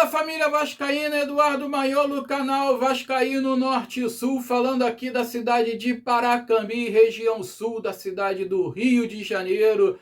Família Vascaína, Eduardo Maiolo, canal Vascaíno Norte e Sul, falando aqui da cidade de Paracambi, região sul da cidade do Rio de Janeiro,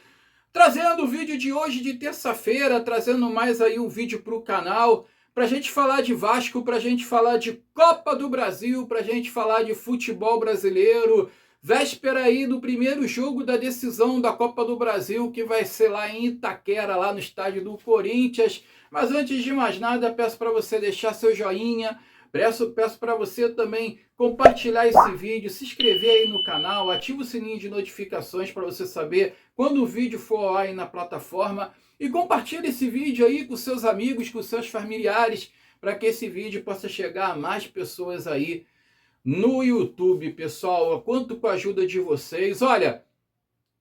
trazendo o vídeo de hoje de terça-feira, trazendo mais aí um vídeo para o canal, para a gente falar de Vasco, para a gente falar de Copa do Brasil, para a gente falar de futebol brasileiro, véspera aí do primeiro jogo da decisão da Copa do Brasil, que vai ser lá em Itaquera, lá no estádio do Corinthians. Mas antes de mais nada, peço para você deixar seu joinha, peço para você também compartilhar esse vídeo, se inscrever aí no canal, ativa o sininho de notificações para você saber quando o vídeo for aí na plataforma e compartilhe esse vídeo aí com seus amigos, com seus familiares, para que esse vídeo possa chegar a mais pessoas aí no YouTube, pessoal. Conto com a ajuda de vocês. Olha,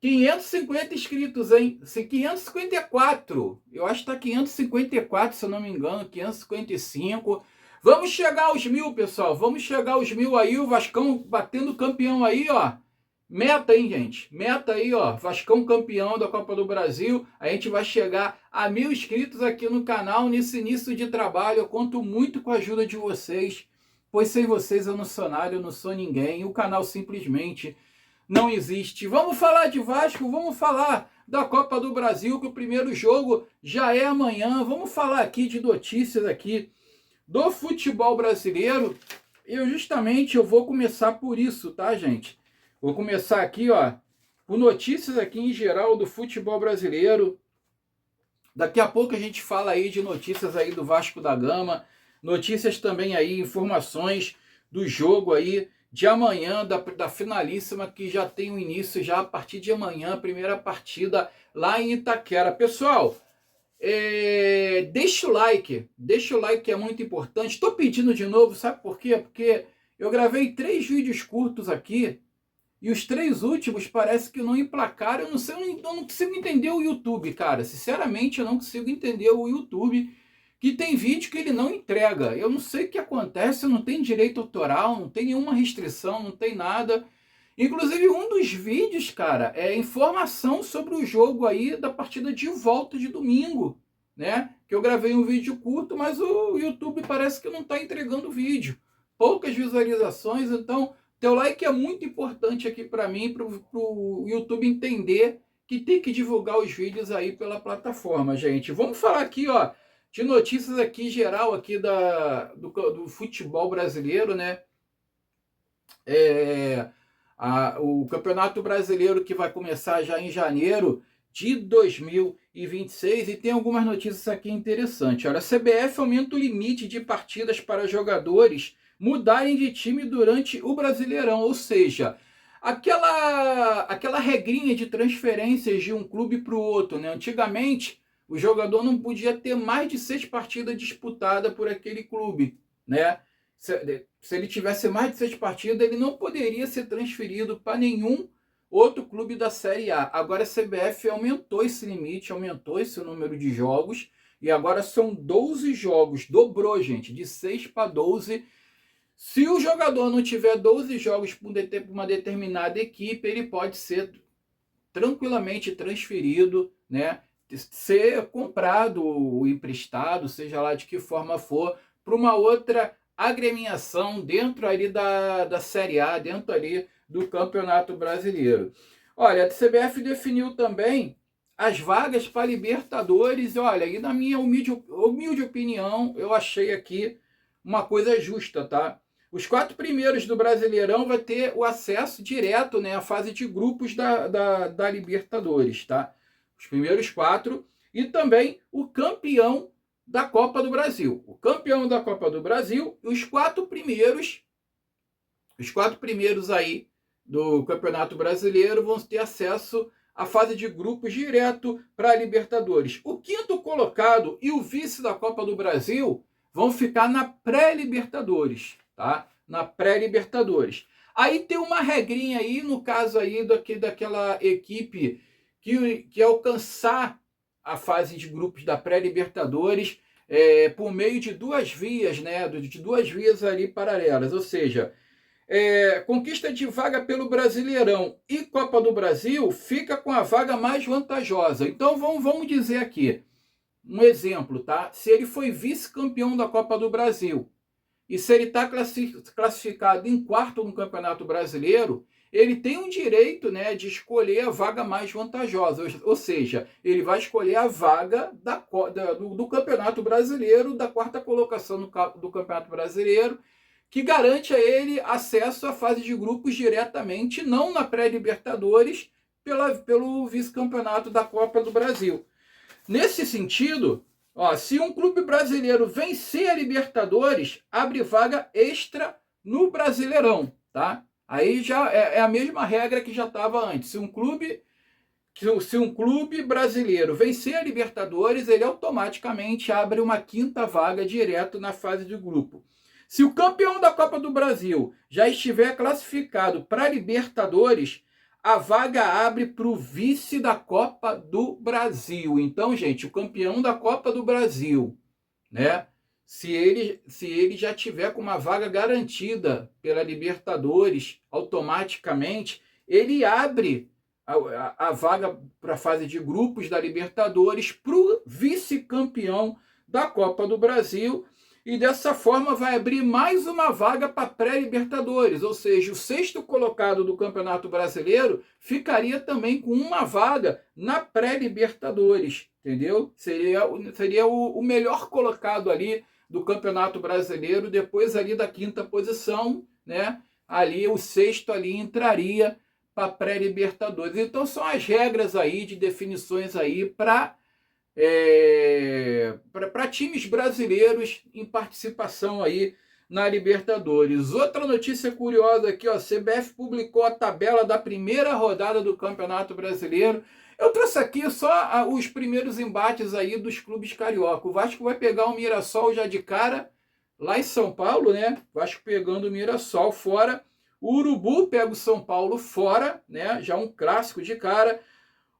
550 inscritos, hein? 554. Eu acho que tá 554, se eu não me engano, 555. Vamos chegar aos 1000, pessoal. Vamos chegar aos 1000 aí, o Vascão batendo campeão aí, ó. Meta, hein, gente? Meta aí, ó. Vascão campeão da Copa do Brasil. A gente vai chegar a 1000 inscritos aqui no canal nesse início de trabalho. Eu conto muito com a ajuda de vocês, pois sem vocês eu não sou nada, eu não sou ninguém. O canal simplesmente não existe. Vamos falar de Vasco, vamos falar da Copa do Brasil, que o primeiro jogo já é amanhã. Vamos falar aqui de notícias aqui do futebol brasileiro. Eu vou começar por isso, tá, gente? Vou começar aqui, ó, por notícias aqui em geral do futebol brasileiro. Daqui a pouco a gente fala aí de notícias aí do Vasco da Gama, notícias também aí, informações do jogo aí de amanhã, da finalíssima, que já tem o início já a partir de amanhã, a primeira partida lá em Itaquera. Pessoal, deixa o like que é muito importante. Estou pedindo de novo, sabe por quê? Porque eu gravei 3 vídeos curtos aqui, e os 3 últimos parece que não emplacaram. Eu não sei, eu não consigo entender o YouTube, cara. Sinceramente, eu não consigo entender o YouTube, que tem vídeo que ele não entrega. Eu não sei o que acontece, não tem direito autoral, não tem nenhuma restrição, não tem nada. Inclusive, um dos vídeos, cara, é informação sobre o jogo aí da partida de volta de domingo, né? Que eu gravei um vídeo curto, mas o YouTube parece que não está entregando o vídeo. Poucas visualizações, então teu like é muito importante aqui para mim, para o YouTube entender que tem que divulgar os vídeos aí pela plataforma, gente. Vamos falar aqui, ó, de notícias aqui geral aqui do futebol brasileiro, né? O Campeonato Brasileiro, que vai começar já em janeiro de 2026, e tem algumas notícias aqui interessantes. Olha, a CBF aumenta o limite de partidas para jogadores mudarem de time durante o Brasileirão, ou seja, aquela regrinha de transferências de um clube para o outro, né? Antigamente, o jogador não podia ter mais de 6 partidas disputadas por aquele clube, né? Se ele tivesse mais de 6 partidas, ele não poderia ser transferido para nenhum outro clube da Série A. Agora a CBF aumentou esse limite, aumentou esse número de jogos, e agora são 12 jogos. Dobrou, gente, de 6 para 12. Se o jogador não tiver 12 jogos por uma determinada equipe, ele pode ser tranquilamente transferido, né? Ser comprado ou emprestado, seja lá de que forma for, para uma outra agremiação dentro ali da Série A, dentro ali do Campeonato Brasileiro. Olha, a CBF definiu também as vagas para Libertadores. Olha, e na minha humilde opinião, eu achei aqui uma coisa justa, tá? Os 4 primeiros do Brasileirão vai ter o acesso direto, né, à fase de grupos da Libertadores, tá? Os primeiros 4, e também o campeão da Copa do Brasil. O campeão da Copa do Brasil e os 4 primeiros aí do Campeonato Brasileiro vão ter acesso à fase de grupos direto para a Libertadores. O 5º colocado e o vice da Copa do Brasil vão ficar na pré-Libertadores, tá? Na pré-Libertadores. Aí tem uma regrinha aí, no caso aí daquela equipe que alcançar a fase de grupos da pré-Libertadores por meio de 2 vias, né? De 2 vias ali paralelas, ou seja, conquista de vaga pelo Brasileirão e Copa do Brasil fica com a vaga mais vantajosa. Então vamos dizer aqui, um exemplo, tá? Se ele foi vice-campeão da Copa do Brasil e se ele está classificado em quarto no Campeonato Brasileiro, ele tem um direito, né, de escolher a vaga mais vantajosa, ou seja, ele vai escolher a vaga do Campeonato Brasileiro, da quarta colocação do Campeonato Brasileiro, que garante a ele acesso à fase de grupos diretamente, não na pré-Libertadores, pelo vice-campeonato da Copa do Brasil. Nesse sentido, se um clube brasileiro vencer a Libertadores, abre vaga extra no Brasileirão, tá? Aí já é a mesma regra que já estava antes. Se um clube brasileiro vencer a Libertadores, ele automaticamente abre uma quinta vaga direto na fase de grupo. Se o campeão da Copa do Brasil já estiver classificado para a Libertadores, a vaga abre para o vice da Copa do Brasil. Então, gente, o campeão da Copa do Brasil, né? Se ele já tiver com uma vaga garantida pela Libertadores, automaticamente ele abre a vaga para a fase de grupos da Libertadores para o vice-campeão da Copa do Brasil. E dessa forma vai abrir mais uma vaga para pré-Libertadores, ou seja, o sexto colocado do Campeonato Brasileiro ficaria também com uma vaga na pré-Libertadores, entendeu? Seria o melhor colocado ali do Campeonato Brasileiro, depois ali da quinta posição, né? Ali o sexto ali entraria para pré-Libertadores. Então são as regras aí de definições aí para times brasileiros em participação aí na Libertadores. Outra notícia curiosa aqui, a CBF publicou a tabela da primeira rodada do Campeonato Brasileiro. Eu trouxe aqui só os primeiros embates aí dos clubes carioca. O Vasco vai pegar o Mirassol já de cara, lá em São Paulo, né? Vasco pegando o Mirassol fora. O Urubu pega o São Paulo fora, né? Já um clássico de cara.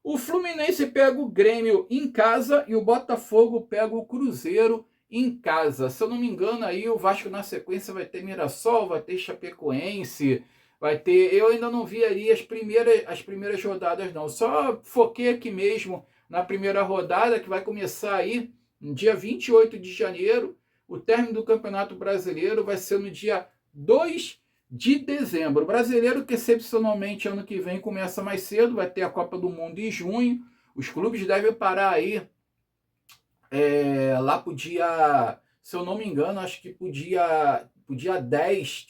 O Fluminense pega o Grêmio em casa e o Botafogo pega o Cruzeiro em casa. Se eu não me engano, aí o Vasco na sequência vai ter Mirassol, vai ter Chapecoense, vai ter... Eu ainda não vi ali as primeiras rodadas, não. Só foquei aqui mesmo na primeira rodada, que vai começar aí no dia 28 de janeiro. O término do Campeonato Brasileiro vai ser no dia 2 de dezembro. O brasileiro, que excepcionalmente ano que vem começa mais cedo, vai ter a Copa do Mundo em junho. Os clubes devem parar aí lá pro dia, se eu não me engano, acho que pro dia 10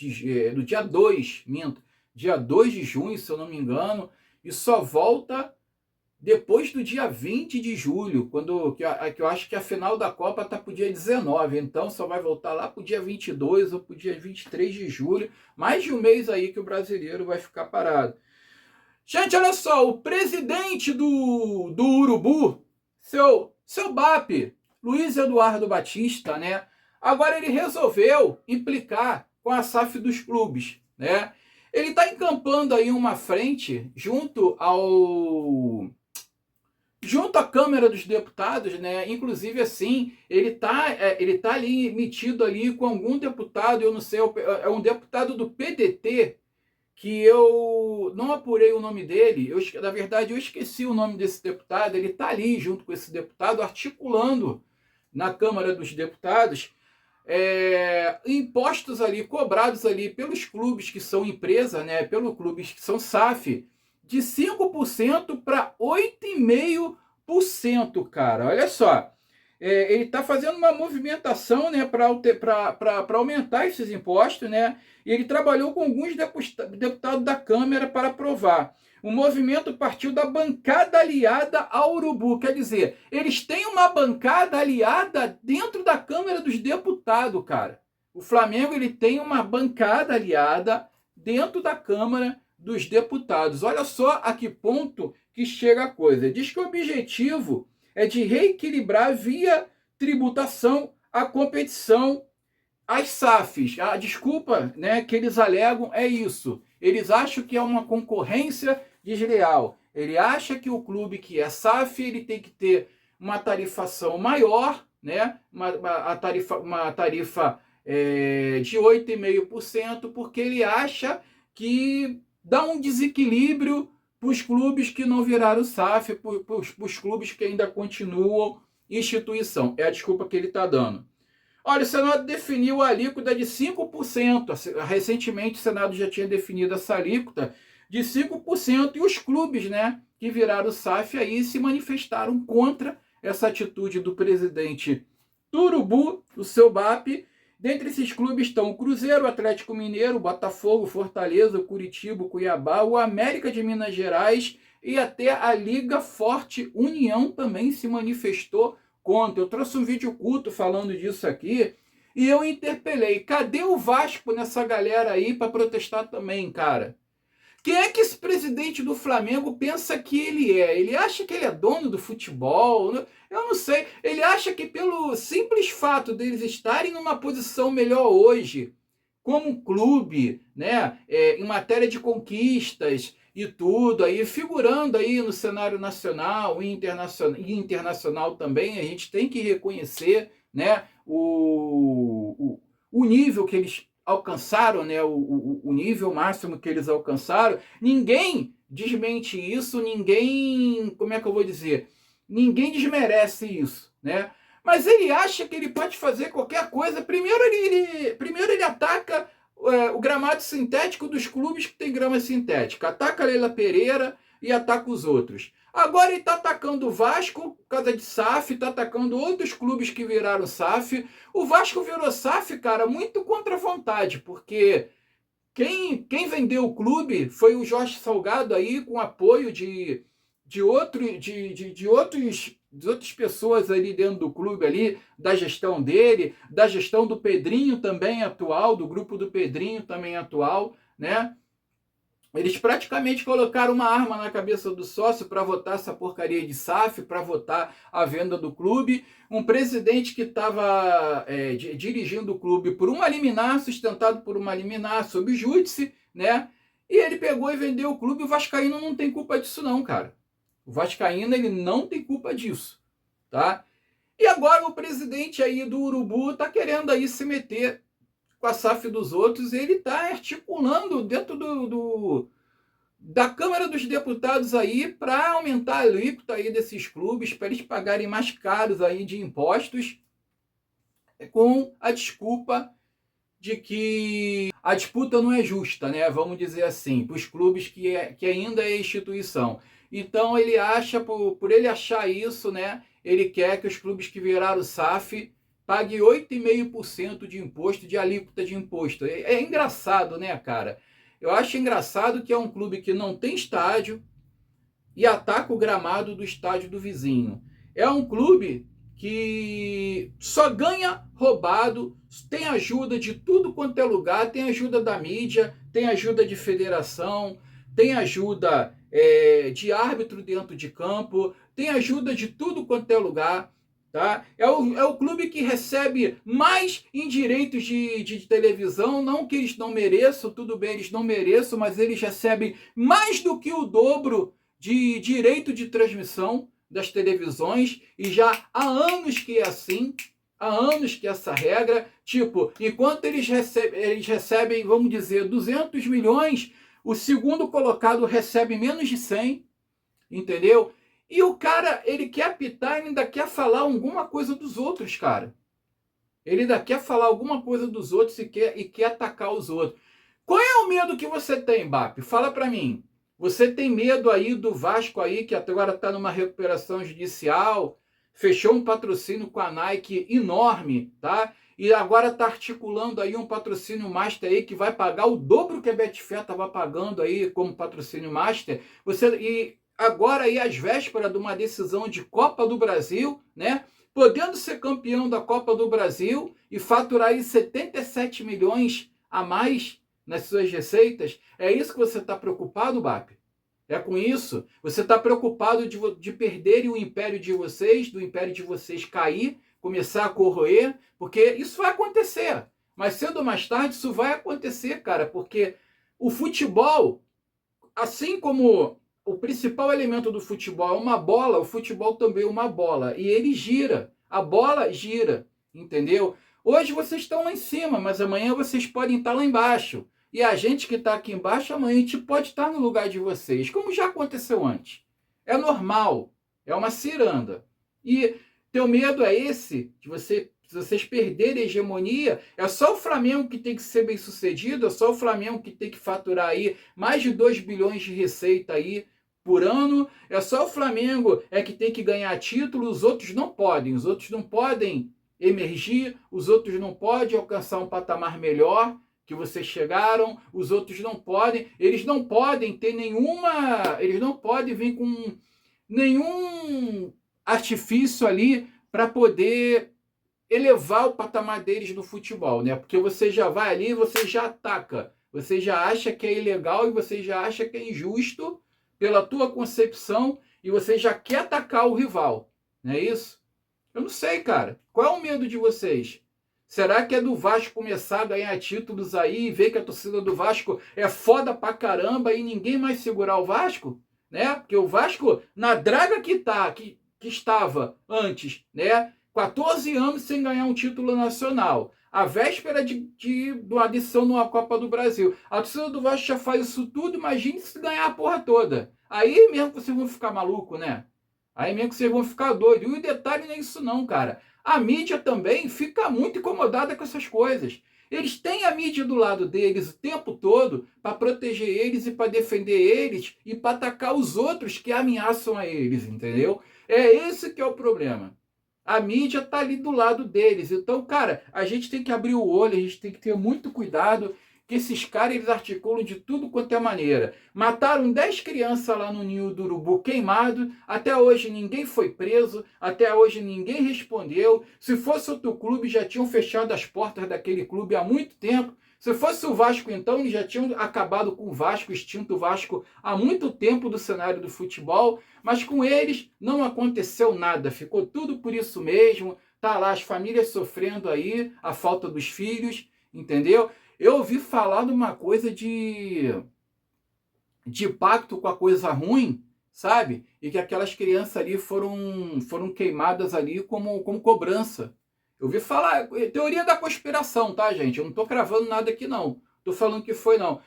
do dia 2, minto, dia 2 de junho, se eu não me engano, e só volta depois do dia 20 de julho, que eu acho que a final da Copa está para o dia 19, então só vai voltar lá para o dia 22 ou para o dia 23 de julho, mais de um mês aí que o brasileiro vai ficar parado. Gente, olha só, o presidente do Urubu, seu BAP, Luiz Eduardo Batista, né? Agora ele resolveu implicar com a SAF dos clubes, né? Ele está encampando aí uma frente junto à Câmara dos Deputados, né? Inclusive, assim, ele tá ali metido ali com algum deputado, eu não sei, é um deputado do PDT, que eu não apurei o nome dele, na verdade eu esqueci o nome desse deputado. Ele tá ali junto com esse deputado, articulando na Câmara dos Deputados impostos ali, cobrados ali pelos clubes que são empresa, né? Pelos clubes que são SAF, de 5% para 8,5%, cara. Olha só, ele está fazendo uma movimentação, né, para aumentar esses impostos, né? E ele trabalhou com alguns deputados da Câmara para aprovar. O movimento partiu da bancada aliada ao Urubu, quer dizer, eles têm uma bancada aliada dentro da Câmara dos Deputados, cara. O Flamengo, ele tem uma bancada aliada dentro da Câmara dos Deputados. Olha só a que ponto que chega a coisa. Diz que o objetivo é de reequilibrar via tributação a competição, as SAFs. A desculpa, né, que eles alegam é isso. Eles acham que é uma concorrência desleal. Ele acha que o clube que é SAF, ele tem que ter uma tarifação maior, né, uma tarifa de 8,5%, porque ele acha que dá um desequilíbrio para os clubes que não viraram SAF, para os clubes que ainda continuam instituição. É a desculpa que ele está dando. Olha, o Senado definiu a alíquota de 5%. Recentemente o Senado já tinha definido essa alíquota de 5%, e os clubes, né, que viraram SAF aí se manifestaram contra essa atitude do presidente Urubu, o seu BAP. Dentre esses clubes estão o Cruzeiro, o Atlético Mineiro, o Botafogo, Fortaleza, o Curitiba, o Cuiabá, o América de Minas Gerais, e até a Liga Forte União também se manifestou contra. Eu trouxe um vídeo curto falando disso aqui e eu interpelei. Cadê o Vasco nessa galera aí para protestar também, cara? Quem é que esse presidente do Flamengo pensa que ele é? Ele acha que ele é dono do futebol? Eu não sei. Ele acha que pelo simples fato deles estarem numa posição melhor hoje, como clube, né, em matéria de conquistas e tudo, aí figurando aí no cenário nacional e internacional também, a gente tem que reconhecer, né, o nível que eles alcançaram, né, o nível máximo que eles alcançaram. Ninguém desmente isso, ninguém, como é que eu vou dizer, ninguém desmerece isso, né? Mas ele acha que ele pode fazer qualquer coisa. Primeiro ele ataca o gramado sintético dos clubes que tem grama sintética. Ataca a Leila Pereira e ataca os outros. Agora ele está atacando o Vasco por causa de SAF, está atacando outros clubes que viraram SAF. O Vasco virou SAF, cara, muito contra a vontade, porque quem vendeu o clube foi o Jorge Salgado aí, com apoio de outras pessoas ali dentro do clube ali, da gestão dele, da gestão do Pedrinho também atual, do grupo do Pedrinho também atual, né? Eles praticamente colocaram uma arma na cabeça do sócio para votar essa porcaria de SAF, para votar a venda do clube. Um presidente que estava dirigindo o clube por uma liminar, sustentado por uma liminar sob júdice, né? E ele pegou e vendeu o clube. O vascaíno não tem culpa disso não, cara. O vascaíno, ele não tem culpa disso, tá? E agora o presidente aí do Urubu tá querendo aí se meter com a SAF dos outros, e ele está articulando dentro da Câmara dos Deputados aí para aumentar a alíquota aí desses clubes, para eles pagarem mais caros aí de impostos, com a desculpa de que a disputa não é justa, né? Vamos dizer assim, para os clubes que ainda é instituição. Então ele acha, por ele achar isso, né? Ele quer que os clubes que viraram SAF pague 8,5% de imposto, de alíquota de imposto. É engraçado, né, cara? Eu acho engraçado que é um clube que não tem estádio e ataca o gramado do estádio do vizinho. É um clube que só ganha roubado, tem ajuda de tudo quanto é lugar, tem ajuda da mídia, tem ajuda de federação, tem ajuda de árbitro dentro de campo, tem ajuda de tudo quanto é lugar. Tá? É o clube que recebe mais em direitos de televisão, não que eles não mereçam, tudo bem, eles não mereçam, mas eles recebem mais do que o dobro de direito de transmissão das televisões, e já há anos que é assim, há anos que é essa regra, tipo, enquanto eles recebem, vamos dizer, 200 milhões, o segundo colocado recebe menos de 100, entendeu? E o cara, ele quer apitar e ainda quer falar alguma coisa dos outros, cara. Ele ainda quer falar alguma coisa dos outros e quer atacar os outros. Qual é o medo que você tem, Mbappé? Fala pra mim. Você tem medo aí do Vasco aí, que agora está numa recuperação judicial, fechou um patrocínio com a Nike enorme, tá? E agora está articulando aí um patrocínio master aí que vai pagar o dobro que a Betfair estava pagando aí como patrocínio master. Agora aí às vésperas de uma decisão de Copa do Brasil, né? Podendo ser campeão da Copa do Brasil e faturar aí 77 milhões a mais nas suas receitas. É isso que você está preocupado, BAP? É com isso? Você está preocupado de perderem o império de vocês, do império de vocês cair, começar a corroer? Porque isso vai acontecer. Mas cedo ou mais tarde isso vai acontecer, cara, porque o futebol, assim como o principal elemento do futebol é uma bola, o futebol também é uma bola. E ele gira. A bola gira. Entendeu? Hoje vocês estão lá em cima, mas amanhã vocês podem estar lá embaixo. E a gente que está aqui embaixo, amanhã a gente pode estar no lugar de vocês, como já aconteceu antes. É normal. É uma ciranda. E Teu medo é esse, de vocês perderem a hegemonia? É só o Flamengo que tem que ser bem sucedido? É só o Flamengo que tem que faturar aí mais de 2 bilhões de receita aí por ano? É só o Flamengo que tem que ganhar título? Os outros não podem. Os outros não podem emergir, os outros não podem alcançar um patamar melhor que vocês chegaram, os outros não podem, eles não podem ter nenhuma, eles não podem vir com nenhum artifício ali para poder elevar o patamar deles no futebol, né? Porque você já vai ali, você já ataca, você já acha que é ilegal e você já acha que é injusto pela tua concepção e você já quer atacar o rival, não é isso? Eu não sei, cara. Qual é o medo de vocês? Será que é do Vasco começar a ganhar títulos aí e ver que a torcida do Vasco é foda pra caramba e ninguém mais segurar o Vasco? Né? Porque o Vasco, na draga que estava antes, né? 14 anos sem ganhar um título nacional. A véspera de uma adição numa Copa do Brasil. A torcida do Vasco já faz isso tudo, imagine se ganhar a porra toda. Aí mesmo vocês vão ficar maluco, né? Aí mesmo que vocês vão ficar doidos. E o detalhe não é isso não, cara. A mídia também fica muito incomodada com essas coisas. Eles têm a mídia do lado deles o tempo todo para proteger eles e para defender eles e para atacar os outros que ameaçam a eles, entendeu? É esse que é o problema. A mídia tá ali do lado deles. Então, cara, a gente tem que abrir o olho, a gente tem que ter muito cuidado, que esses caras eles articulam de tudo quanto é maneira. Mataram 10 crianças lá no ninho do urubu queimado, até hoje ninguém foi preso, até hoje ninguém respondeu. Se fosse outro clube, já tinham fechado as portas daquele clube há muito tempo. Se fosse o Vasco, então, eles já tinham acabado com o Vasco, extinto o Vasco há muito tempo do cenário do futebol, mas com eles não aconteceu nada, ficou tudo por isso mesmo, tá lá as famílias sofrendo aí a falta dos filhos, entendeu? Eu ouvi falar de uma coisa de pacto com a coisa ruim, sabe? E que aquelas crianças ali foram queimadas ali como cobrança. Eu ouvi falar, teoria da conspiração, tá, gente? Eu não tô cravando nada aqui, não. Tô falando que foi, não.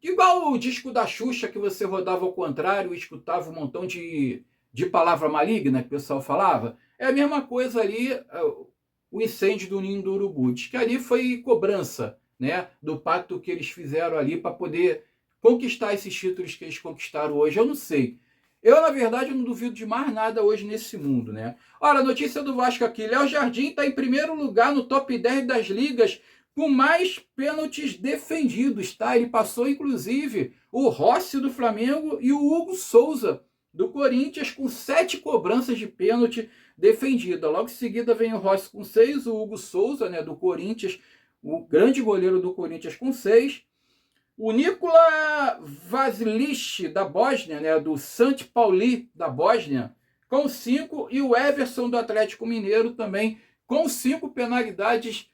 Igual o disco da Xuxa, que você rodava ao contrário e escutava um montão de palavra maligna que o pessoal falava. É a mesma coisa ali, o incêndio do ninho do urubu. Diz que ali foi cobrança, né, do pacto que eles fizeram ali para poder conquistar esses títulos que eles conquistaram hoje. Eu não sei. Eu, na verdade, não duvido de mais nada hoje nesse mundo, né? Olha, notícia do Vasco aqui. Léo Jardim está em primeiro lugar no top 10 das ligas com mais pênaltis defendidos, tá? Ele passou, inclusive, o Rossi do Flamengo e o Hugo Souza do Corinthians com 7 cobranças de pênalti defendida. Logo em seguida vem o Rossi com 6, o Hugo Souza, né, do Corinthians, o grande goleiro do Corinthians com 6. O Nikola Vasilic, da Bósnia, né, do Sant Pauli, da Bósnia, com 5. E o Everson, do Atlético Mineiro, também com 5 penalidades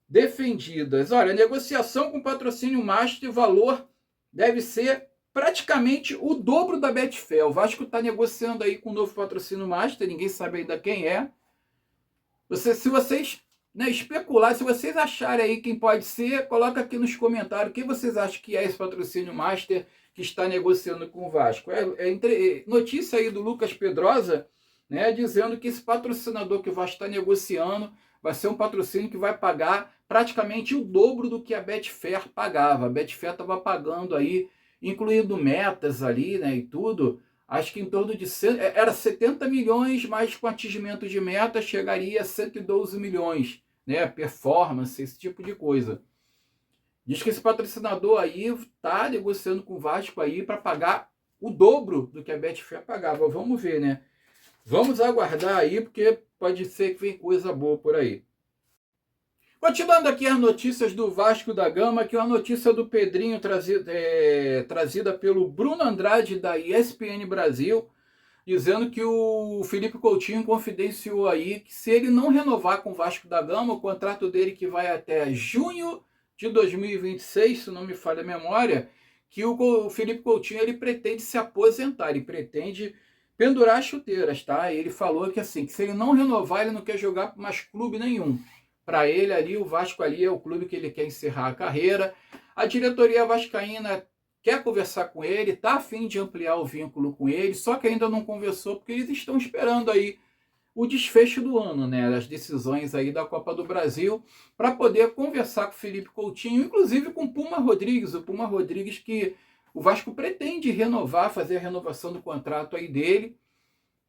defendidas. Olha, negociação com patrocínio Master, o valor deve ser praticamente o dobro da Betfair. O Vasco está negociando aí com um novo patrocínio Master, ninguém sabe ainda quem é. Se vocês especular, se vocês acharem aí quem pode ser, coloca aqui nos comentários quem vocês acham que é esse patrocínio Master que está negociando com o Vasco. Notícia aí do Lucas Pedrosa, né, dizendo que esse patrocinador que o Vasco está negociando vai ser um patrocínio que vai pagar praticamente o dobro do que a Betfair pagava. A Betfair estava pagando aí, incluindo metas ali, né, e tudo, acho que em torno de era 70 milhões, mas com atingimento de meta chegaria a 112 milhões, né, performance, esse tipo de coisa. Diz que esse patrocinador aí está negociando com o Vasco aí para pagar o dobro do que a Betfair pagava. Vamos ver, né? Vamos aguardar aí, porque pode ser que vem coisa boa por aí. Continuando aqui as notícias do Vasco da Gama, que é uma notícia do Pedrinho trazida pelo Bruno Andrade, da ESPN Brasil, dizendo que o Felipe Coutinho confidenciou aí que se ele não renovar com o Vasco da Gama, o contrato dele que vai até junho de 2026, se não me falha a memória, que o Felipe Coutinho ele pretende se aposentar, ele pretende pendurar as chuteiras, tá? Ele falou que assim, que se ele não renovar, ele não quer jogar mais clube nenhum. Para ele ali, o Vasco ali é o clube que ele quer encerrar a carreira. A diretoria vascaína quer conversar com ele, está a fim de ampliar o vínculo com ele, só que ainda não conversou, porque eles estão esperando aí o desfecho do ano, né? As decisões aí da Copa do Brasil, para poder conversar com o Felipe Coutinho, inclusive com o Puma Rodrigues. O Puma Rodrigues que o Vasco pretende renovar, fazer a renovação do contrato aí dele,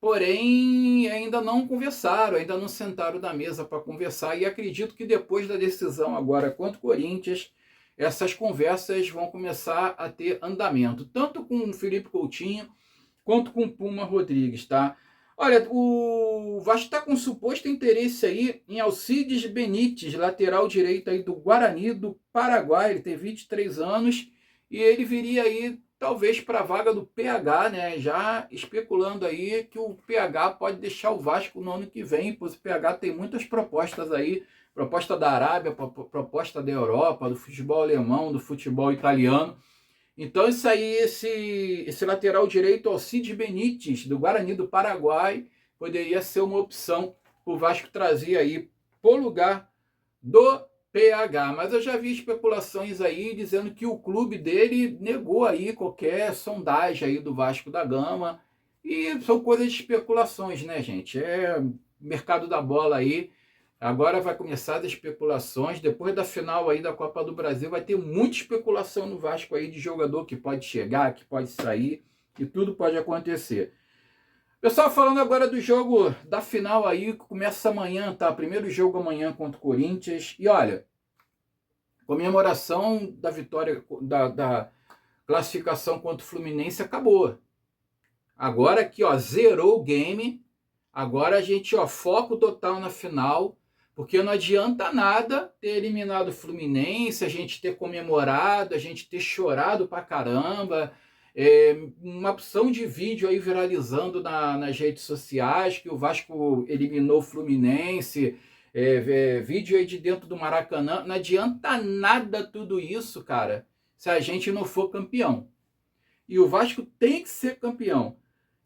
porém ainda não conversaram, ainda não sentaram na mesa para conversar, e acredito que depois da decisão agora contra o Corinthians, essas conversas vão começar a ter andamento, tanto com o Felipe Coutinho quanto com o Puma Rodrigues, tá? Olha, o Vasco está com suposto interesse aí em Alcides Benítez, lateral direito aí do Guarani do Paraguai. Ele tem 23 anos e ele viria aí talvez para a vaga do PH, né? Já especulando aí que o PH pode deixar o Vasco no ano que vem, pois o PH tem muitas propostas aí, proposta da Arábia, proposta da Europa, do futebol alemão, do futebol italiano. Então isso aí, esse lateral direito, Alcides Benítez, do Guarani do Paraguai, poderia ser uma opção para o Vasco trazer aí por lugar do PH. Mas eu já vi especulações aí dizendo que o clube dele negou aí qualquer sondagem aí do Vasco da Gama. E são coisas de especulações, né, gente? É mercado da bola aí. Agora vai começar as especulações. Depois da final aí da Copa do Brasil, vai ter muita especulação no Vasco aí de jogador que pode chegar, que pode sair, que tudo pode acontecer. Pessoal, falando agora do jogo da final aí, que começa amanhã, tá? Primeiro jogo amanhã contra o Corinthians. E olha, comemoração da vitória, da classificação contra o Fluminense acabou. Agora aqui, ó, zerou o game. Agora a gente, ó, foco total na final. Porque não adianta nada ter eliminado o Fluminense, a gente ter comemorado, a gente ter chorado pra caramba. Uma opção de vídeo aí viralizando nas redes sociais, que o Vasco eliminou o Fluminense, vídeo aí de dentro do Maracanã. Não adianta nada tudo isso, cara, se a gente não for campeão. E o Vasco tem que ser campeão.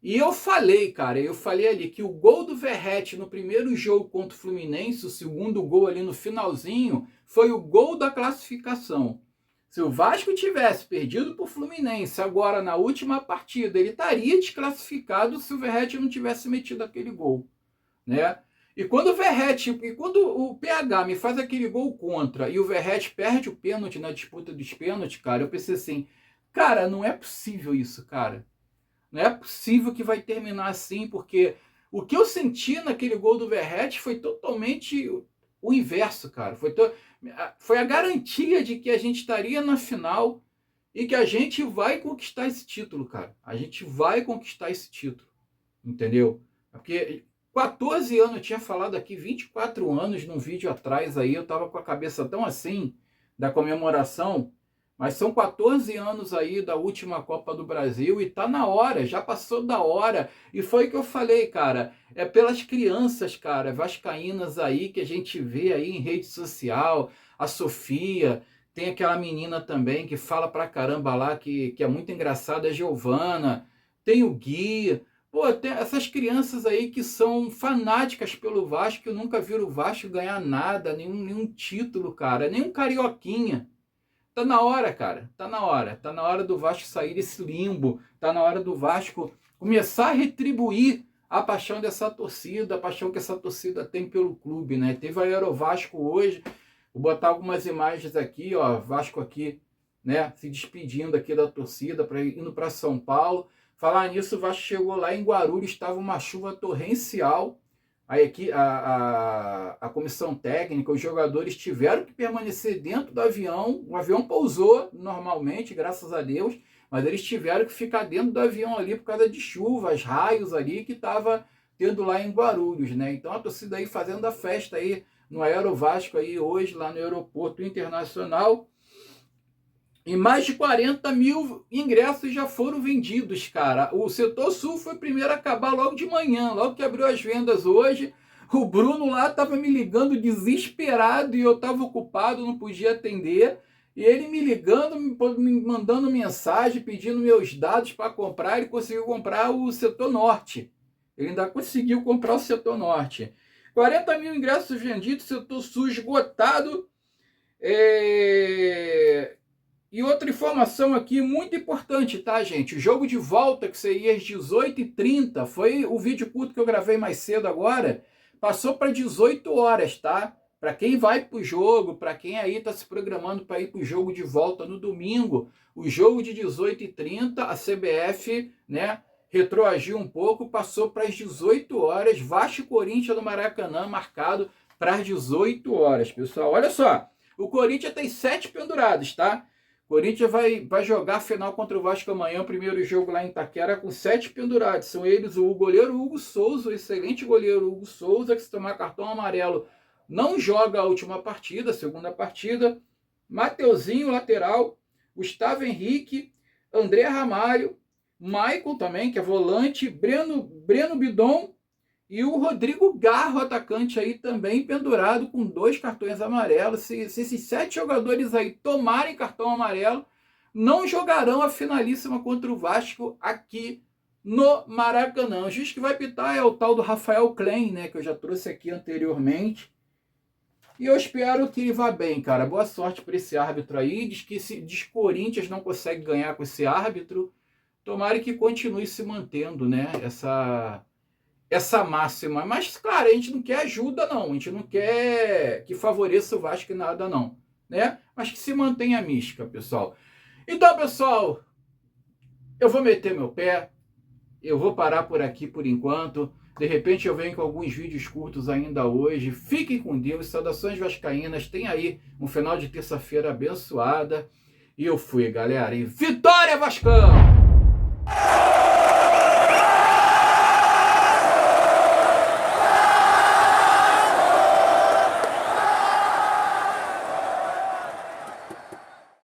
E eu falei, cara, ali que o gol do Verratti no primeiro jogo contra o Fluminense, o segundo gol ali no finalzinho, foi o gol da classificação. Se o Vasco tivesse perdido para o Fluminense agora na última partida, ele estaria desclassificado se o Verratti não tivesse metido aquele gol, né? E quando o PH me faz aquele gol contra e o Verratti perde o pênalti na disputa dos pênaltis, cara, eu pensei assim, cara, não é possível isso, cara. Não é possível que vai terminar assim, porque o que eu senti naquele gol do Verratti foi totalmente o inverso, cara. Foi a garantia de que a gente estaria na final e que a gente vai conquistar esse título, cara. A gente vai conquistar esse título, entendeu? Porque 14 anos, eu tinha falado aqui, 24 anos num vídeo atrás aí, eu tava com a cabeça tão assim, da comemoração. Mas são 14 anos aí da última Copa do Brasil e tá na hora, já passou da hora. E foi o que eu falei, cara, é pelas crianças, cara, vascaínas aí que a gente vê aí em rede social, a Sofia, tem aquela menina também que fala pra caramba lá, que é muito engraçada, a Giovana, tem o Gui, pô, tem essas crianças aí que são fanáticas pelo Vasco, que nunca viram o Vasco ganhar nada, nenhum título, cara, nem um carioquinha. Tá na hora, cara. Tá na hora. Tá na hora do Vasco sair desse limbo. Tá na hora do Vasco começar a retribuir a paixão dessa torcida, a paixão que essa torcida tem pelo clube, né? Teve a Aerovasco hoje. Vou botar algumas imagens aqui, ó. Vasco aqui, né? Se despedindo aqui da torcida, indo para São Paulo. Falar nisso, o Vasco chegou lá em Guarulhos, estava uma chuva torrencial. Aí aqui a comissão técnica, os jogadores tiveram que permanecer dentro do avião. O avião pousou normalmente, graças a Deus, mas eles tiveram que ficar dentro do avião ali por causa de chuvas, raios ali que estava tendo lá em Guarulhos, né? Então a torcida aí fazendo a festa aí no Aerovasco aí hoje, lá no Aeroporto Internacional. E mais de 40 mil ingressos já foram vendidos, cara. O setor sul foi o primeiro a acabar logo de manhã, logo que abriu as vendas hoje. O Bruno lá estava me ligando desesperado e eu estava ocupado, não podia atender. E ele me ligando, me mandando mensagem, pedindo meus dados para comprar. Ele conseguiu comprar o setor norte. Ele ainda conseguiu comprar o setor norte. 40 mil ingressos vendidos, setor sul esgotado. E outra informação aqui muito importante, tá, gente? O jogo de volta, que seria às 18h30, foi o vídeo curto que eu gravei mais cedo agora, passou para 18 horas, tá? Para quem vai pro jogo, para quem aí está se programando para ir pro jogo de volta no domingo, o jogo de 18h30, a CBF, né, retroagiu um pouco, passou para as 18 horas, Vasco e Corinthians no Maracanã, marcado para as 18 horas, pessoal. Olha só, o Corinthians tem 7 pendurados, tá? O Corinthians vai jogar a final contra o Vasco amanhã, o primeiro jogo lá em Itaquera, com 7 pendurados. São eles o goleiro Hugo Souza, o excelente goleiro Hugo Souza, que se tomar cartão amarelo não joga a última partida, a segunda partida. Mateuzinho, lateral. Gustavo Henrique, André Ramalho, Maicon também, que é volante, Breno Bidon e o Rodrigo Garro, atacante aí também pendurado com 2 cartões amarelos. Se esses 7 jogadores aí tomarem cartão amarelo, não jogarão a finalíssima contra o Vasco aqui no Maracanã. O juiz que vai pitar é o tal do Rafael Klein, né, que eu já trouxe aqui anteriormente. E eu espero que ele vá bem, cara. Boa sorte para esse árbitro aí. Diz que Corinthians não consegue ganhar com esse árbitro. Tomara que continue se mantendo, né, essa máxima. Mas, claro, a gente não quer ajuda, não. A gente não quer que favoreça o Vasco em nada, não, né? Mas que se mantenha a mística, pessoal. Então, pessoal, eu vou meter meu pé. Eu vou parar por aqui por enquanto. De repente eu venho com alguns vídeos curtos ainda hoje. Fiquem com Deus. Saudações vascaínas. Tem aí um final de terça-feira abençoada. E eu fui, galera. E vitória, Vascão!